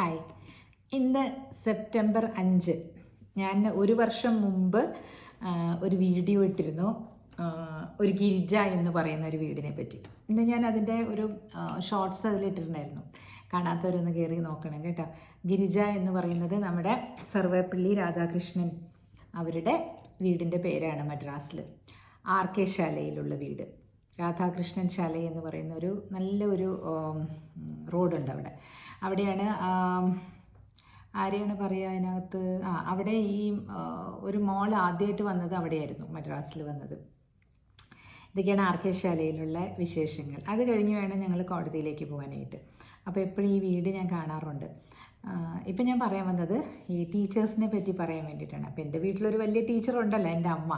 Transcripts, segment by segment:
Hi. ഇന്ന് September 5. ഞാൻ ഒരു വർഷം മുമ്പ് ഒരു വീഡിയോ ഇട്ടിരുന്നു, ഒരു ഗിരിജ എന്ന് പറയുന്ന ഒരു വീടിനെ പറ്റി. ഇന്ന് ഞാൻ അതിൻ്റെ ഒരു ഷോർട്സ് അതിലിട്ടിട്ടുണ്ടായിരുന്നു. കാണാത്തവരൊന്ന് കയറി നോക്കണം കേട്ടോ. ഗിരിജ എന്ന് പറയുന്നത് നമ്മുടെ സർവേപ്പള്ളി രാധാകൃഷ്ണൻ അവരുടെ വീടിൻ്റെ പേരാണ്. മദ്രാസിൽ RK ശാലയിലുള്ള വീട്. രാധാകൃഷ്ണൻ ശാല എന്ന് പറയുന്ന ഒരു നല്ല ഒരു റോഡുണ്ട് അവിടെയാണ്. ആരെയാണ് പറയുക അതിനകത്ത്? അവിടെ ഈ ഒരു മോൾ ആദ്യമായിട്ട് വന്നത് അവിടെയായിരുന്നു, മദ്രാസിൽ വന്നത്. ഇതൊക്കെയാണ് RK ശാലയിലുള്ള വിശേഷങ്ങൾ. അത് കഴിഞ്ഞ് വേണം ഞങ്ങൾ കോടതിയിലേക്ക് പോകാനായിട്ട്. അപ്പോൾ എപ്പോഴും ഈ വീട് ഞാൻ കാണാറുണ്ട്. ഇപ്പം ഞാൻ പറയാൻ വന്നത് ഈ ടീച്ചേഴ്സിനെ പറ്റി പറയാൻ വേണ്ടിയിട്ടാണ്. അപ്പോൾ എൻ്റെ വീട്ടിലൊരു വലിയ ടീച്ചറുണ്ടല്ലോ, എൻ്റെ അമ്മ.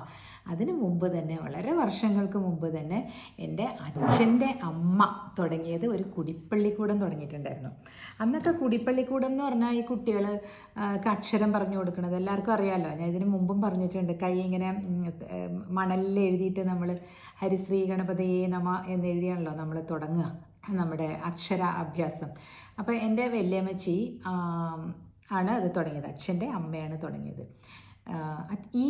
അതിന് മുമ്പ് തന്നെ, വളരെ വർഷങ്ങൾക്ക് മുമ്പ് തന്നെ എൻ്റെ അച്ഛൻ്റെ അമ്മ തുടങ്ങിയത് ഒരു കുടിപ്പള്ളിക്കൂടം തുടങ്ങിയിട്ടുണ്ടായിരുന്നു. അന്നൊക്കെ കുടിപ്പള്ളിക്കൂടം എന്ന് പറഞ്ഞാൽ ഈ കുട്ടികൾ അക്ഷരം പറഞ്ഞു കൊടുക്കുന്നത് എല്ലാവർക്കും അറിയാമല്ലോ. ഞാൻ ഇതിന് മുമ്പും പറഞ്ഞിട്ടുണ്ട്. കൈ ഇങ്ങനെ മണലിൽ എഴുതിയിട്ട് നമ്മൾ ഹരിശ്രീ ഗണപതിയെ നമ എന്ന് എഴുതിയാണല്ലോ നമ്മൾ തുടങ്ങുക നമ്മുടെ അക്ഷര അഭ്യാസം. അപ്പോൾ എൻ്റെ വല്യമ്മച്ചി ആണ് അത് തുടങ്ങിയത്, അച്ഛൻ്റെ അമ്മയാണ് തുടങ്ങിയത്. ഈ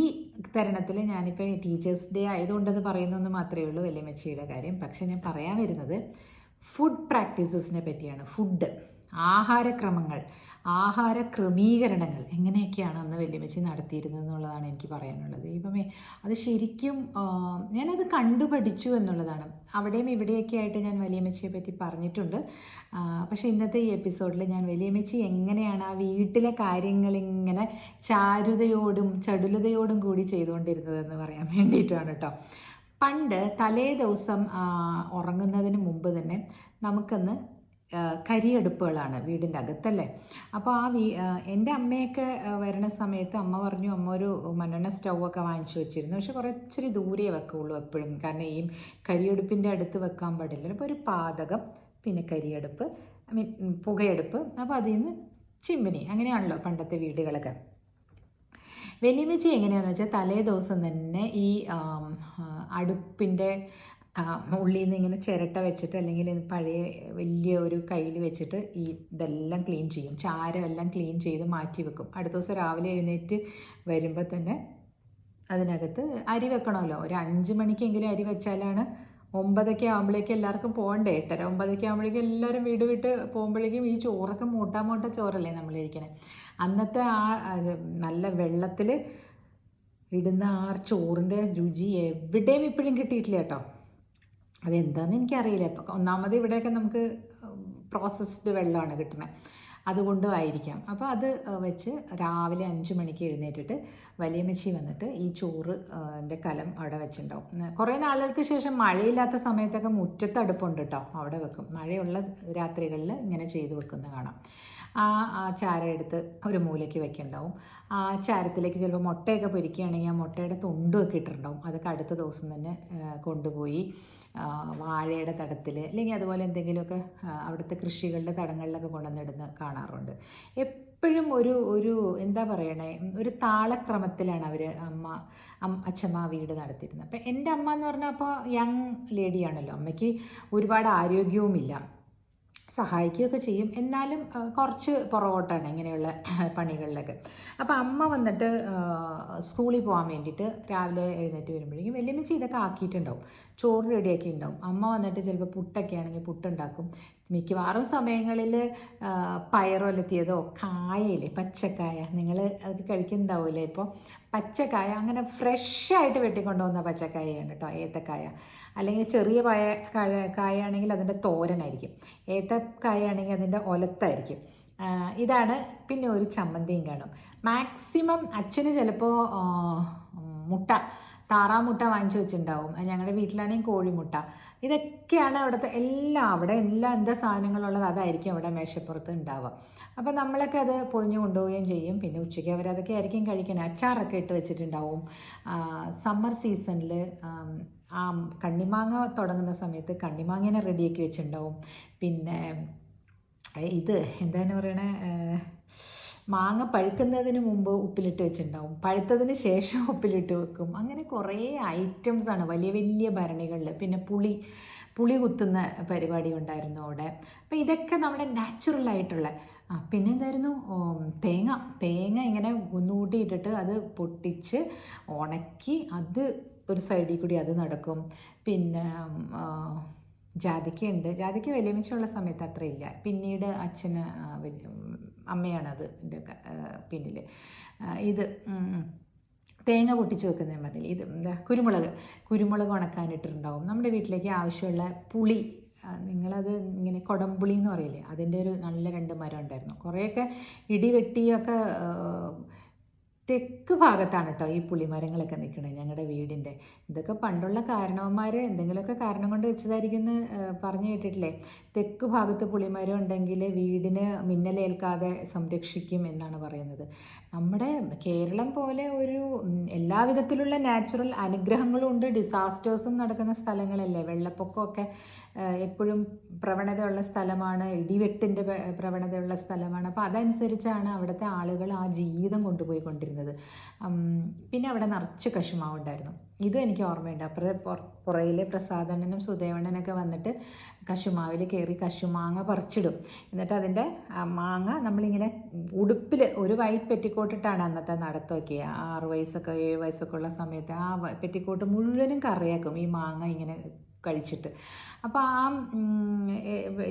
തരുണത്തിൽ ഞാനിപ്പോൾ ടീച്ചേഴ്സ് ഡേ ആയതുകൊണ്ടത് പറയുന്നതെന്ന് മാത്രമേ ഉള്ളൂ വല്യമ്മച്ചിയുടെ കാര്യം. പക്ഷേ ഞാൻ പറയാൻ വരുന്നത് ഫുഡ് പ്രാക്ടീസസിനെ പറ്റിയാണ്. ഫുഡ്, ആഹാരക്രമങ്ങൾ, ആഹാര ക്രമീകരണങ്ങൾ എങ്ങനെയൊക്കെയാണ് അന്ന് വല്യമ്മച്ചി നടത്തിയിരുന്നത് എന്നുള്ളതാണ് എനിക്ക് പറയാനുള്ളത്. ഇപ്പമേ അത് ശരിക്കും ഞാനത് കണ്ടുപഠിച്ചു എന്നുള്ളതാണ്. അവിടെയും ഇവിടെയൊക്കെ ആയിട്ട് ഞാൻ വലിയമ്മച്ചിയെ പറ്റി പറഞ്ഞിട്ടുണ്ട്. പക്ഷേ ഇന്നത്തെ ഈ എപ്പിസോഡിൽ ഞാൻ വലിയമ്മച്ചി എങ്ങനെയാണ് ആ വീട്ടിലെ കാര്യങ്ങളിങ്ങനെ ചാരുതയോടും ചടുലതയോടും കൂടി ചെയ്തുകൊണ്ടിരുന്നതെന്ന് പറയാൻ വേണ്ടിയിട്ടാണ് കേട്ടോ. പണ്ട് തലേ ദിവസം ഉറങ്ങുന്നതിന് മുമ്പ് തന്നെ നമുക്കൊന്ന് കരിയടുപ്പുകളാണ് വീടിൻ്റെ അകത്തല്ലേ. അപ്പോൾ എൻ്റെ അമ്മയൊക്കെ വരുന്ന സമയത്ത് അമ്മ പറഞ്ഞു, അമ്മ ഒരു മണ്ണെണ്ണ സ്റ്റൗവൊക്കെ വാങ്ങിച്ചു വെച്ചിരുന്നു. പക്ഷെ കുറച്ചിരി ദൂരെ വെക്കുകയുള്ളൂ എപ്പോഴും, കാരണം ഈ കരിയടുപ്പിൻ്റെ അടുത്ത് വെക്കാൻ പാടില്ല. അപ്പോൾ ഒരു പാതകം, പിന്നെ കരിയടുപ്പ്, പുകയടുപ്പ്, അപ്പോൾ അതിൽ നിന്ന് ചിമ്മിനി, അങ്ങനെയാണല്ലോ പണ്ടത്തെ വീടുകളൊക്കെ. വലിയമ്മച്ചി എങ്ങനെയാണെന്ന് വെച്ചാൽ തലേ ദിവസം തന്നെ ഈ അടുപ്പിൻ്റെ ഉള്ളിൽ നിന്ന് ഇങ്ങനെ ചിരട്ട വെച്ചിട്ട്, അല്ലെങ്കിൽ പഴയ വലിയ ഒരു കയ്യിൽ വെച്ചിട്ട് ഈ ഇതെല്ലാം ക്ലീൻ ചെയ്യും. ചാരമെല്ലാം ക്ലീൻ ചെയ്ത് മാറ്റി വെക്കും. അടുത്ത ദിവസം രാവിലെ എഴുന്നേറ്റ് വരുമ്പോൾ തന്നെ അതിനകത്ത് അരി വെക്കണമല്ലോ. ഒരു 5 മണിക്കെങ്കിലും അരി വെച്ചാലാണ് 9 ആകുമ്പോഴേക്കും എല്ലാവർക്കും പോകണ്ടേ. 8:30 9 ആകുമ്പോഴേക്കും എല്ലാവരും വീട് വിട്ട് പോകുമ്പോഴേക്കും ഈ ചോറൊക്കെ മൂട്ട ചോറല്ലേ നമ്മൾ കഴിക്കണേ. അന്നത്തെ നല്ല വെള്ളത്തിൽ ഇടുന്ന ചോറിൻ്റെ രുചി എവിടെയും ഇപ്പോഴും കിട്ടിയിട്ടില്ല കേട്ടോ. അതെന്താണെന്ന് എനിക്കറിയില്ല. ഇപ്പം ഒന്നാമത് ഇവിടെയൊക്കെ നമുക്ക് പ്രോസസ്ഡ് വെള്ളമാണ് കിട്ടുന്നത്, അതുകൊണ്ടും ആയിരിക്കാം. അപ്പോൾ അത് വെച്ച് രാവിലെ 5 മണിക്ക് എഴുന്നേറ്റിട്ട് വലിയമ്മച്ചി വന്നിട്ട് ഈ ചോറ് ൻ്റെ കലം അവിടെ വെച്ചിട്ടുണ്ടാവും. കുറേ നാളുകൾക്ക് ശേഷം മഴയില്ലാത്ത സമയത്തൊക്കെ മുറ്റത്ത് അടുപ്പുണ്ട് കേട്ടോ, അവിടെ വെക്കും. മഴയുള്ള രാത്രികളിൽ ഇങ്ങനെ ചെയ്ത് വെക്കുന്ന കാണാം. ആ ചാര എടുത്ത് ഒരു മൂലയ്ക്ക് വെക്കുന്നുണ്ടാവും. ആ ചാരത്തിലേക്ക് ചിലപ്പോൾ മുട്ടയൊക്കെ പൊരിക്കുകയാണെങ്കിൽ ആ മുട്ടയുടെ തൊണ്ടുമൊക്കെ ഇട്ടിട്ടുണ്ടാവും. അതൊക്കെ അടുത്ത ദിവസം തന്നെ കൊണ്ടുപോയി വാഴയുടെ തടത്തിൽ, അല്ലെങ്കിൽ അതുപോലെ എന്തെങ്കിലുമൊക്കെ അവിടുത്തെ കൃഷികളുടെ തടങ്ങളിലൊക്കെ കൊണ്ടുവന്നിടുന്ന കാണാറുണ്ട്. എപ്പോഴും ഒരു എന്താ പറയണേ, ഒരു താളക്രമത്തിലാണ് അവർ അച്ഛമ്മ വീട് നടത്തിയിരുന്നത്. അപ്പം എൻ്റെ അമ്മ എന്ന് പറഞ്ഞാൽ അപ്പോൾ യങ് ലേഡിയാണല്ലോ. അമ്മയ്ക്ക് ഒരുപാട് ആരോഗ്യവുമില്ല, സഹായിക്കുകയൊക്കെ ചെയ്യും, എന്നാലും കുറച്ച് പുറകോട്ടാണ് ഇങ്ങനെയുള്ള പണികളിലൊക്കെ. അപ്പോൾ അമ്മ വന്നിട്ട് സ്കൂളിൽ പോകാൻ വേണ്ടിയിട്ട് രാവിലെ എഴുന്നേറ്റ് വരുമ്പോഴേക്കും വലിയമ്മച്ചി ഇതൊക്കെ ആക്കിയിട്ടുണ്ടാവും, ചോറ് റെഡിയാക്കി ഉണ്ടാവും. അമ്മ വന്നിട്ട് ചിലപ്പോൾ പുട്ടൊക്കെ ആണെങ്കിൽ പുട്ടുണ്ടാക്കും. മിക്കവാറും സമയങ്ങളിൽ പയറൊലത്തിയതോ കായയില്ലേ, പച്ചക്കായ, നിങ്ങൾ അത് കഴിക്കുന്നുണ്ടാവില്ലേ ഇപ്പോൾ, പച്ചക്കായ അങ്ങനെ ഫ്രഷായിട്ട് വെട്ടിക്കൊണ്ടുവന്ന പച്ചക്കായയാണ് കേട്ടോ, ഏത്തക്കായ. അല്ലെങ്കിൽ ചെറിയ കായാണെങ്കിൽ അതിൻ്റെ തോരനായിരിക്കും, ഏത്തക്കായാണെങ്കിൽ അതിൻ്റെ ഒലത്തായിരിക്കും. ഇതാണ്. പിന്നെ ഒരു ചമ്മന്തിയും കാണും. മാക്സിമം അച്ഛന് ചിലപ്പോൾ താറാമുട്ട വാങ്ങിച്ചു വെച്ചിട്ടുണ്ടാവും. ഞങ്ങളുടെ വീട്ടിലാണെങ്കിൽ കോഴിമുട്ട. ഇതൊക്കെയാണ് അവിടെ എല്ലാം എന്താ സാധനങ്ങളുള്ളത് അതായിരിക്കും അവിടെ മേശപ്പുറത്ത് ഉണ്ടാവുക. അപ്പോൾ നമ്മളൊക്കെ അത് പൊതിഞ്ഞു കൊണ്ടുപോവുകയും ചെയ്യും. പിന്നെ ഉച്ചയ്ക്ക് അവരതൊക്കെ ആയിരിക്കും കഴിക്കണേ. അച്ചാറൊക്കെ ഇട്ട് വെച്ചിട്ടുണ്ടാവും. സമ്മർ സീസണിൽ കണ്ണിമാങ്ങ തുടങ്ങുന്ന സമയത്ത് കണ്ണിമാങ്ങനെ റെഡിയാക്കി വെച്ചിട്ടുണ്ടാവും. പിന്നെ ഇത് എന്താണ് പറയണേ, മാങ്ങ പഴുക്കുന്നതിന് മുമ്പ് ഉപ്പിലിട്ട് വെച്ചിട്ടുണ്ടാവും, പഴുത്തതിന് ശേഷം ഉപ്പിലിട്ട് വെക്കും. അങ്ങനെ കുറേ ഐറ്റംസാണ് വലിയ വലിയ ഭരണികളിൽ. പിന്നെ പുളി കുത്തുന്ന പരിപാടി ഉണ്ടായിരുന്നു അവിടെ. അപ്പോൾ ഇതൊക്കെ നമ്മുടെ നാച്ചുറലായിട്ടുള്ള പിന്നെ എന്തായിരുന്നു, തേങ്ങ ഇങ്ങനെ ഒന്നുകൂട്ടിയിട്ടിട്ട് അത് പൊട്ടിച്ച് ഉണക്കി അത് ഒരു സൈഡിൽ കൂടി അത് നടക്കും. പിന്നെ ജാതിക്കയുണ്ട്. ജാതിക്ക വലിയമിച്ചുള്ള സമയത്ത് അത്ര ഇല്ല. പിന്നീട് അച്ഛന് അമ്മയാണത് എൻ്റെ പിന്നിൽ. ഇത് തേങ്ങ പൊട്ടിച്ച് വെക്കുന്നേ പറഞ്ഞില്ല, ഇത് എന്താ കുരുമുളക് ഉണക്കാനിട്ടിട്ടുണ്ടാവും. നമ്മുടെ വീട്ടിലേക്ക് ആവശ്യമുള്ള പുളി, നിങ്ങളത് ഇങ്ങനെ കൊടംപുളി എന്ന് പറയില്ലേ, അതിൻ്റെ ഒരു നല്ല 2 മരം ഉണ്ടായിരുന്നു. കുറേയൊക്കെ ഇടിവെട്ടിയൊക്കെ തെക്ക് ഭാഗത്താണ് കേട്ടോ ഈ പുളിമരങ്ങളൊക്കെ നിൽക്കുന്നത് ഞങ്ങളുടെ വീടിൻ്റെ. ഇതൊക്കെ പണ്ടുള്ള കാരണവന്മാർ എന്തെങ്കിലുമൊക്കെ കാരണം കൊണ്ട് വെച്ചതായിരിക്കും എന്ന് പറഞ്ഞു കേട്ടിട്ടില്ലേ. തെക്ക് ഭാഗത്ത് പുളിമരം ഉണ്ടെങ്കിൽ വീടിന് മിന്നലേൽക്കാതെ സംരക്ഷിക്കും എന്നാണ് പറയുന്നത്. നമ്മുടെ കേരളം പോലെ ഒരു എല്ലാ വിധത്തിലുള്ള നാച്ചുറൽ അനുഗ്രഹങ്ങളും ഉണ്ട്, ഡിസാസ്റ്റേഴ്സും നടക്കുന്ന സ്ഥലങ്ങളല്ലേ. വെള്ളപ്പൊക്കമൊക്കെ എപ്പോഴും പ്രവണതയുള്ള സ്ഥലമാണ്, ഇടിവെട്ടിൻ്റെ പ്രവണതയുള്ള സ്ഥലമാണ്. അപ്പോൾ അതനുസരിച്ചാണ് അവിടുത്തെ ആളുകൾ ആ ജീവിതം കൊണ്ടുപോയിക്കൊണ്ടിരുന്നത്. പിന്നെ അവിടെ നിറച്ച് കശുമാവുണ്ടായിരുന്നു. ഇതും എനിക്ക് ഓർമ്മയുണ്ട്. പുറയിലെ പ്രസാദണ്ണനും സുദേവണ്ണനൊക്കെ വന്നിട്ട് കശുമാവിൽ കയറി കശുമാങ്ങ പറിച്ചിടും. എന്നിട്ട് അതിൻ്റെ മാങ്ങ നമ്മളിങ്ങനെ ഉടുപ്പിൽ ഒരു വൈറ്റ് പെറ്റിക്കോട്ടിട്ടാണ് അന്നത്തെ നടത്തൊക്കെ. 6 വയസ്സൊക്കെ 7 വയസ്സൊക്കെ ഉള്ള സമയത്ത് ആ പെറ്റിക്കോട്ട് മുഴുവനും കറിയാക്കും ഈ മാങ്ങ ഇങ്ങനെ കഴിച്ചിട്ട്. അപ്പോൾ ആ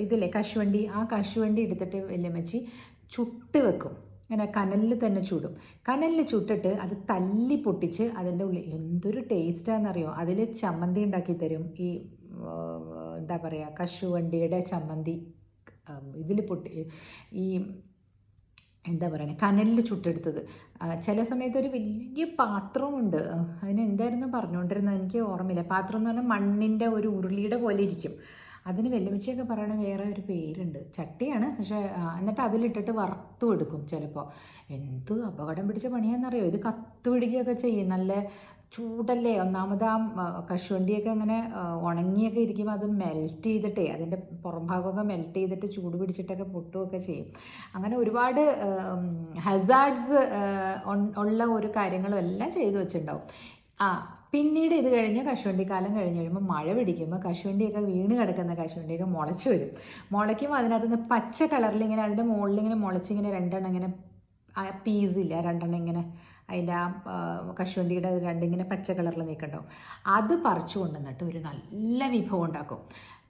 ഇതില്ലേ കശുവണ്ടി എടുത്തിട്ട് വല്യമ്മച്ചി ചുട്ട് വെക്കും. ഇങ്ങനെ കനലിൽ തന്നെ ചുടും. കനലിൽ ചുട്ടിട്ട് അത് തല്ലി പൊട്ടിച്ച് അതിൻ്റെ ഉള്ളിൽ എന്തൊരു ടേസ്റ്റാണെന്നറിയോ. അതിൽ ചമ്മന്തി ഉണ്ടാക്കി തരും. ഈ എന്താ പറയുക, കശുവണ്ടിയുടെ ചമ്മന്തി ഇതിൽ ഈ എന്താ പറയുക, കനലിൽ ചുട്ടെടുത്തത്. ചില സമയത്ത് ഒരു വലിയ പാത്രമുണ്ട്, അതിന് എന്തായിരുന്നു പറഞ്ഞുകൊണ്ടിരുന്നത് എനിക്ക് ഓർമ്മയില്ല. പാത്രം എന്ന് പറഞ്ഞാൽ മണ്ണിൻ്റെ ഒരു ഉരുളിയുടെ പോലെ ഇരിക്കും. അതിന് വെല്ലുമിച്ചയൊക്കെ പറയണ വേറെ ഒരു പേരുണ്ട്. ചട്ടിയാണ്, പക്ഷേ എന്നിട്ട് അതിലിട്ടിട്ട് വറുത്തും എടുക്കും ചിലപ്പോൾ. എന്ത് അപകടം പിടിച്ച പണിയാണെന്നറിയോ. ഇത് കത്ത് പിടിക്കുകയൊക്കെ ചെയ്യും. നല്ല ചൂടല്ലേ. ഒന്നാമത് ആ കശുവണ്ടിയൊക്കെ അങ്ങനെ ഉണങ്ങിയൊക്കെ ഇരിക്കുമ്പോൾ അത് മെൽറ്റ് ചെയ്തിട്ടേ, അതിൻ്റെ പുറം ഭാഗമൊക്കെ മെൽറ്റ് ചെയ്തിട്ട് ചൂട് പിടിച്ചിട്ടൊക്കെ പൊട്ടുകയൊക്കെ ചെയ്യും. അങ്ങനെ ഒരുപാട് ഹസാർഡ്സ് ഉള്ള ഒരു കാര്യങ്ങളും എല്ലാം ചെയ്തു വെച്ചിട്ടുണ്ടാവും. പിന്നീട് ഇത് കഴിഞ്ഞ് കശുവണ്ടിക്കാലം കഴിഞ്ഞ് കഴിയുമ്പോൾ മഴ പിടിക്കുമ്പോൾ കശുവണ്ടിയൊക്കെ വീണ് കിടക്കുന്ന കശുവണ്ടിയൊക്കെ മുളച്ച് വരും. മുളയ്ക്കുമ്പോൾ അതിനകത്തുനിന്ന് പച്ച കളറിൽ ഇങ്ങനെ അതിൻ്റെ മുകളിലിങ്ങനെ മുളച്ചിങ്ങനെ 2 എണ്ണം ഇങ്ങനെ പീസില്ല, 2 എണ്ണം ഇങ്ങനെ അതിൻ്റെ ആ കശുവണ്ടിയുടെ 2 ഇങ്ങനെ പച്ച കളറിൽ നിൽക്കണ്ടാവും. അത് പറിച്ചു കൊണ്ടുവന്നിട്ട് ഒരു നല്ല വിഭവം ഉണ്ടാക്കും.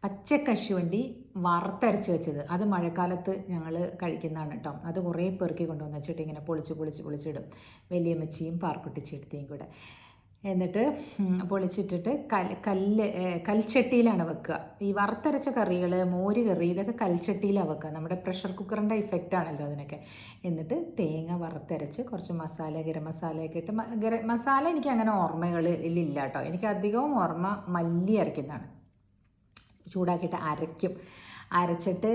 പച്ച കശുവണ്ടി വറുത്തരച്ച് വെച്ചത്, അത് മഴക്കാലത്ത് ഞങ്ങൾ കഴിക്കുന്നതാണ് കേട്ടോ. അത് കുറേ പെറുക്കി കൊണ്ടുവന്ന് വെച്ചിട്ട് ഇങ്ങനെ പൊളിച്ചിടും. വലിയമ്മച്ചിയും പാർക്കുട്ടിച്ചെടുത്തിയും കൂടെ. എന്നിട്ട് പൊളിച്ചിട്ടിട്ട് കൽച്ചട്ടിയിലാണ് വെക്കുക. ഈ വറുത്തരച്ച കറികൾ, മോര് കറി, ഇതൊക്കെ കൽച്ചട്ടിയിലാണ് വെക്കുക. നമ്മുടെ പ്രഷർ കുക്കറിൻ്റെ ഇഫക്റ്റ് ആണല്ലോ അതിനൊക്കെ. എന്നിട്ട് തേങ്ങ വറുത്തരച്ച് കുറച്ച് മസാല, ഗരം മസാലയൊക്കെ ഇട്ട്, മസാല എനിക്ക് അങ്ങനെ ഓർമ്മകളിലില്ല കേട്ടോ. എനിക്ക് അധികവും ഓർമ്മ മല്ലി അരയ്ക്കുന്നതാണ്. ചൂടാക്കിയിട്ട് അരച്ചിട്ട്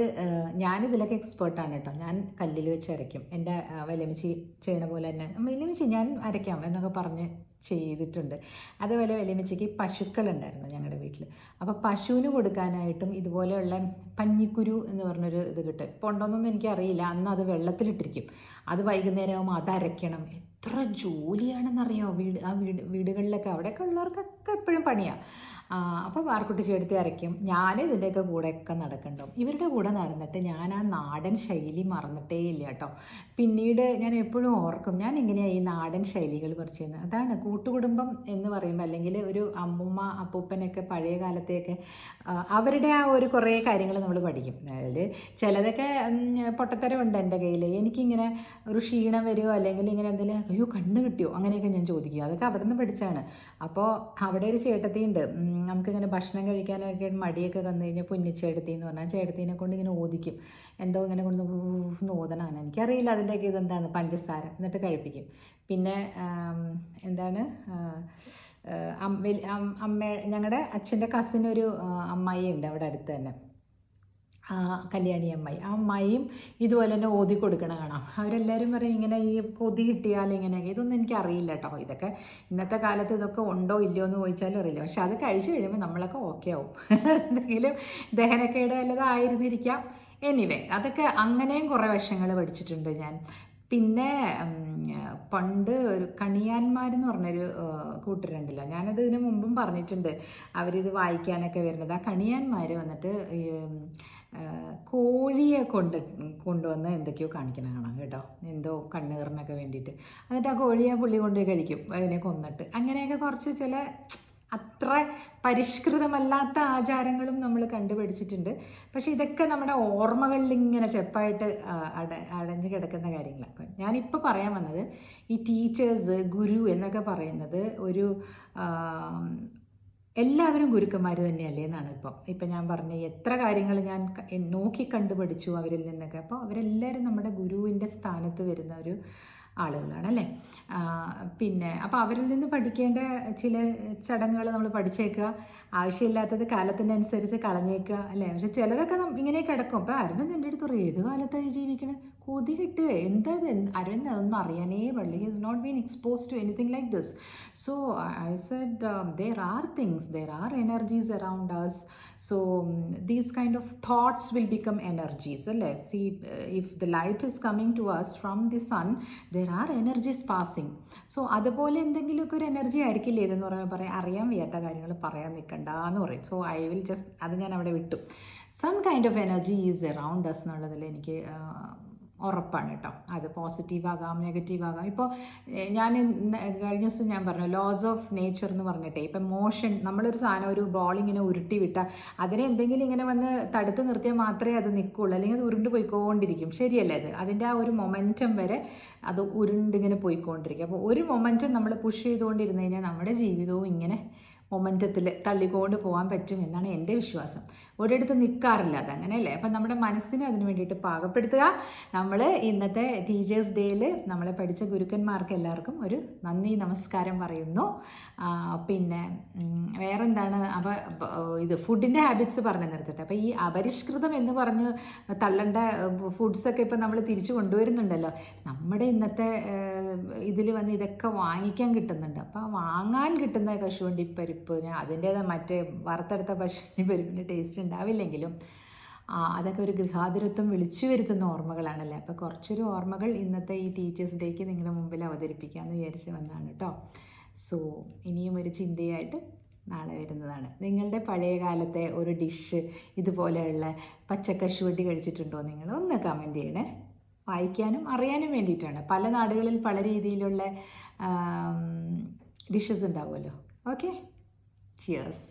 ഞാനിതിലൊക്കെ എക്സ്പേർട്ടാണ് കേട്ടോ. ഞാൻ കല്ലിൽ വെച്ച് അരയ്ക്കും. എൻ്റെ വലിയമ്മച്ചി ചെയ്യണ പോലെ തന്നെ വലിയമ്മച്ചി ഞാൻ അരയ്ക്കാം എന്നൊക്കെ പറഞ്ഞ് ചെയ്തിട്ടുണ്ട്. അതുപോലെ വലിയമ്മച്ചിക്ക് പശുക്കളുണ്ടായിരുന്നു ഞങ്ങളുടെ വീട്ടിൽ. അപ്പോൾ പശുവിന് കൊടുക്കാനായിട്ടും ഇതുപോലെയുള്ള പഞ്ഞിക്കുരു എന്ന് പറഞ്ഞൊരു ഇത് കിട്ടും. ഇപ്പോൾ ഉണ്ടോയെന്നൊന്നും എനിക്കറിയില്ല. അന്ന് അത് വെള്ളത്തിലിട്ടിരിക്കും. അത് വൈകുന്നേരം ആകുമ്പോൾ അതരയ്ക്കണം. എത്ര ജോലിയാണെന്നറിയോ. വീടുകളിലൊക്കെ അവിടെയൊക്കെ ഉള്ളവർക്കൊക്കെ എപ്പോഴും പണിയാണ്. അപ്പോൾ പാർക്കുട്ടിച്ചെടുത്ത് അരയ്ക്കും. ഞാൻ ഇതിൻ്റെയൊക്കെ കൂടെയൊക്കെ നടക്കണ്ടാവും. ഇവരുടെ കൂടെ നടന്നിട്ട് ഞാൻ ആ നാടൻ ശൈലി മറന്നിട്ടേ ഇല്ല കേട്ടോ. പിന്നീട് ഞാൻ എപ്പോഴും ഓർക്കും, ഞാൻ ഇങ്ങനെയാണ് ഈ നാടൻ ശൈലികൾ പറിച്ചിരുന്നത്. അതാണ് കൂട്ടുകുടുംബം എന്ന് പറയുമ്പോൾ, അല്ലെങ്കിൽ ഒരു അമ്മുമ്മ അപ്പൂപ്പനൊക്കെ പഴയ കാലത്തെയൊക്കെ അവരുടെ ആ ഒരു കുറേ കാര്യങ്ങൾ നമ്മൾ പഠിക്കും. അതായത് ചിലതൊക്കെ പൊട്ടത്തരമുണ്ട് എൻ്റെ കയ്യിൽ. എനിക്കിങ്ങനെ ഒരു ക്ഷീണം വരുമോ അല്ലെങ്കിൽ ഇങ്ങനെ എന്തെങ്കിലും അയ്യോ കണ്ണ് കിട്ടിയോ അങ്ങനെയൊക്കെ ഞാൻ ചോദിക്കും. അതൊക്കെ അവിടെ നിന്ന് പഠിച്ചാണ്. അപ്പോൾ അവിടെ ഒരു ചേട്ടത്തിയുണ്ട്, നമുക്കിങ്ങനെ ഭക്ഷണം കഴിക്കാനൊക്കെ മടിയൊക്കെ വന്നു കഴിഞ്ഞാൽ പുന്നിച്ചേട്ടത്തി എന്ന് പറഞ്ഞാൽ ചേട്ടത്തിനെ കൊണ്ട് ഇങ്ങനെ ഓദിക്കും. എന്തോ ഇങ്ങനെ കൊണ്ട് ഓതനാണ്, എനിക്കറിയില്ല അതിൻ്റെയൊക്കെ ഇതെന്താണ്, പഞ്ചസാര എന്നിട്ട് കഴിപ്പിക്കും. പിന്നെ എന്താണ് ഞങ്ങളുടെ അച്ഛൻ്റെ കസിനൊരു അമ്മായി ഉണ്ട് അവിടെ അടുത്ത് തന്നെ, കല്യാണി അമ്മായി. ആ അമ്മായിയും ഇതുപോലെ തന്നെ ഓതി കൊടുക്കണ കാണാം. അവരെല്ലാവരും പറയും ഇങ്ങനെ ഈ കൊതി കിട്ടിയാൽ ഇങ്ങനെയൊക്കെ. ഇതൊന്നും എനിക്കറിയില്ല കേട്ടോ. ഇതൊക്കെ ഇന്നത്തെ കാലത്ത് ഇതൊക്കെ ഉണ്ടോ ഇല്ലയോ എന്ന് ചോദിച്ചാലും അറിയില്ല. പക്ഷെ അത് കഴിച്ചു കഴിയുമ്പോൾ നമ്മളൊക്കെ ഓക്കെ ആവും. എന്തെങ്കിലും ദഹനക്കേട് വല്ലതായിരുന്നിരിക്കാം. എനിവേ അതൊക്കെ അങ്ങനെയും കുറേ വശങ്ങൾ പഠിച്ചിട്ടുണ്ട് ഞാൻ. പിന്നെ പണ്ട് ഒരു കണിയാന്മാരെന്ന് പറഞ്ഞൊരു കൂട്ടരുണ്ടല്ലോ, ഞാനത് ഇതിനു മുമ്പും പറഞ്ഞിട്ടുണ്ട്. അവരിത് വായിക്കാനൊക്കെ വരുന്നത്. ആ കണിയാന്മാർ വന്നിട്ട് കോഴിയെ കൊണ്ടുവന്ന് എന്തൊക്കെയോ കാണിക്കണം കാണാം കേട്ടോ, എന്തോ കണ്ണീറിനൊക്കെ വേണ്ടിയിട്ട്. എന്നിട്ട് ആ കോഴിയെ പുള്ളി കൊണ്ടുപോയി കഴിക്കും അതിനെ കൊന്നിട്ട്. അങ്ങനെയൊക്കെ കുറച്ച് ചില അത്ര പരിഷ്കൃതമല്ലാത്ത ആചാരങ്ങളും നമ്മൾ കണ്ടുപിടിച്ചിട്ടുണ്ട്. പക്ഷേ ഇതൊക്കെ നമ്മുടെ ഓർമ്മകളിൽ ഇങ്ങനെ ചെപ്പായിട്ട് അടഞ്ഞു കിടക്കുന്ന കാര്യങ്ങളാണ്. അപ്പം ഞാനിപ്പോൾ പറയാൻ വന്നത് ഈ ടീച്ചേഴ്സ്, ഗുരു എന്നൊക്കെ പറയുന്നത് ഒരു എല്ലാവരും ഗുരുക്കന്മാർ തന്നെയല്ലേ എന്നാണ് ഇപ്പം ഞാൻ പറഞ്ഞ എത്ര കാര്യങ്ങൾ ഞാൻ നോക്കി കണ്ടുപിടിച്ചു അവരിൽ നിന്നൊക്കെ. അപ്പോൾ അവരെല്ലാവരും നമ്മുടെ ഗുരുവിൻ്റെ സ്ഥാനത്ത് വരുന്ന ഒരു ആളുകളാണ് അല്ലേ. പിന്നെ അപ്പോൾ അവരിൽ നിന്ന് പഠിക്കേണ്ട ചില ചടങ്ങുകൾ നമ്മൾ പഠിച്ചേക്കുക, ആവശ്യമില്ലാത്തത് കാലത്തിനനുസരിച്ച് കളഞ്ഞേക്കുക അല്ലേ. പക്ഷെ ചിലതൊക്കെ ഇങ്ങനെ കിടക്കും. അപ്പോൾ അരവിന്ദ് എൻ്റെ അടുത്ത് പറയും, ഏത് കാലത്തായി ജീവിക്കണേ, കൊതി കിട്ടുക എന്താ അരവിന്ദ് അതൊന്നും അറിയാനേ പാടില്ല. He is not been exposed to anything like this. So I said there are things, there are energies around us. So these kind of thoughts will become energies. See, if the light is coming to us from the sun, there are energies passing. So അതുപോലെ എന്തെങ്കിലുമൊക്കെ ഒരു energy ആയിരിക്കില്ലേ ഇതെന്ന് പറയാൻ അറിയാൻ വയ്യാത്ത കാര്യങ്ങൾ പറയാൻ നിൽക്കണ്ടെന്ന് പറയും. സോ ഐ വിൽ ജസ്റ്റ് അത് ഞാൻ അവിടെ വിട്ടു. Some kind of energy is around us എന്നുള്ളതിൽ എനിക്ക് ഉറപ്പാണ് കേട്ടോ. അത് പോസിറ്റീവ് ആകാം, നെഗറ്റീവ് ആകാം. ഇപ്പോൾ ഞാൻ കഴിഞ്ഞ ദിവസം ഞാൻ പറഞ്ഞു ലോസ് ഓഫ് നേച്ചർ എന്ന് പറഞ്ഞിട്ടേ, ഇപ്പം മോഷൻ, നമ്മളൊരു സാധനം ഒരു ബോൾ ഇങ്ങനെ ഉരുട്ടി വിട്ടാൽ അതിനെ എന്തെങ്കിലും ഇങ്ങനെ വന്ന് തടുത്ത് നിർത്തിയാൽ മാത്രമേ അത് നിൽക്കുകയുള്ളൂ, അല്ലെങ്കിൽ അത് ഉരുണ്ട് പോയിക്കൊണ്ടിരിക്കും. ശരിയല്ലേ? അതിൻ്റെ ആ ഒരു മൊമെൻറ്റം വരെ അത് ഉരുണ്ടിങ്ങനെ പോയിക്കൊണ്ടിരിക്കും. അപ്പോൾ ഒരു മൊമെൻറ്റം നമ്മൾ പുഷ് ചെയ്തുകൊണ്ടിരുന്ന് കഴിഞ്ഞാൽ നമ്മുടെ ജീവിതവും ഇങ്ങനെ മൊമെൻറ്റത്തിൽ തള്ളിക്കൊണ്ട് പോകാൻ പറ്റും എന്നാണ് എൻ്റെ വിശ്വാസം. ഒരിടത്ത് നിൽക്കാറില്ല അതങ്ങനെയല്ലേ. അപ്പം നമ്മുടെ മനസ്സിനെ അതിന് വേണ്ടിയിട്ട് പാകപ്പെടുത്തുക. നമ്മൾ ഇന്നത്തെ ടീച്ചേഴ്സ് ഡേയിൽ നമ്മളെ പഠിച്ച ഗുരുക്കന്മാർക്ക് എല്ലാവർക്കും ഒരു നന്ദി നമസ്കാരം പറയുന്നു. പിന്നെ വേറെന്താണ്, അപ്പോൾ ഇത് ഫുഡിൻ്റെ ഹാബിറ്റ്സ് പറഞ്ഞു നിർത്തട്ടെ. അപ്പോൾ ഈ അപരിഷ്കൃതം എന്ന് പറഞ്ഞ് തള്ളേണ്ട ഫുഡ്സൊക്കെ ഇപ്പം നമ്മൾ തിരിച്ചു കൊണ്ടുവരുന്നുണ്ടല്ലോ. നമ്മുടെ ഇന്നത്തെ ഇതിൽ വന്ന് ഇതൊക്കെ വാങ്ങിക്കാൻ കിട്ടുന്നുണ്ട്. അപ്പോൾ വാങ്ങാൻ കിട്ടുന്ന കശുവണ്ടിപ്പരിപ്പ് അതിൻ്റേത് മറ്റേ വറുത്തെടുത്ത പശുവിൻ്റെ പരിപ്പിൻ്റെ ടേസ്റ്റ് ഉണ്ടാവില്ലെങ്കിലും അതൊക്കെ ഒരു ഗൃഹാതുരത്വം വിളിച്ചു വരുത്തുന്ന ഓർമ്മകളാണല്ലേ. അപ്പോൾ കുറച്ചൊരു ഓർമ്മകൾ ഇന്നത്തെ ഈ ടീച്ചേഴ്സ് ഡേക്ക് നിങ്ങളുടെ മുമ്പിൽ അവതരിപ്പിക്കാമെന്ന് വിചാരിച്ച് വന്നതാണ് കേട്ടോ. സോ ഇനിയും ഒരു ചിന്തയായിട്ട് നാളെ വരുന്നതാണ്. നിങ്ങളുടെ പഴയ കാലത്തെ ഒരു ഡിഷ് ഇതുപോലെയുള്ള പച്ചക്കശുവണ്ടി കഴിച്ചിട്ടുണ്ടോ നിങ്ങൾ? ഒന്ന് കമൻറ്റ് ചെയ്യണേ. വായിക്കാനും അറിയാനും വേണ്ടിയിട്ടാണ്. പല നാടുകളിൽ പല രീതിയിലുള്ള ഡിഷസ് ഉണ്ടാവുമല്ലോ. Okay, cheers.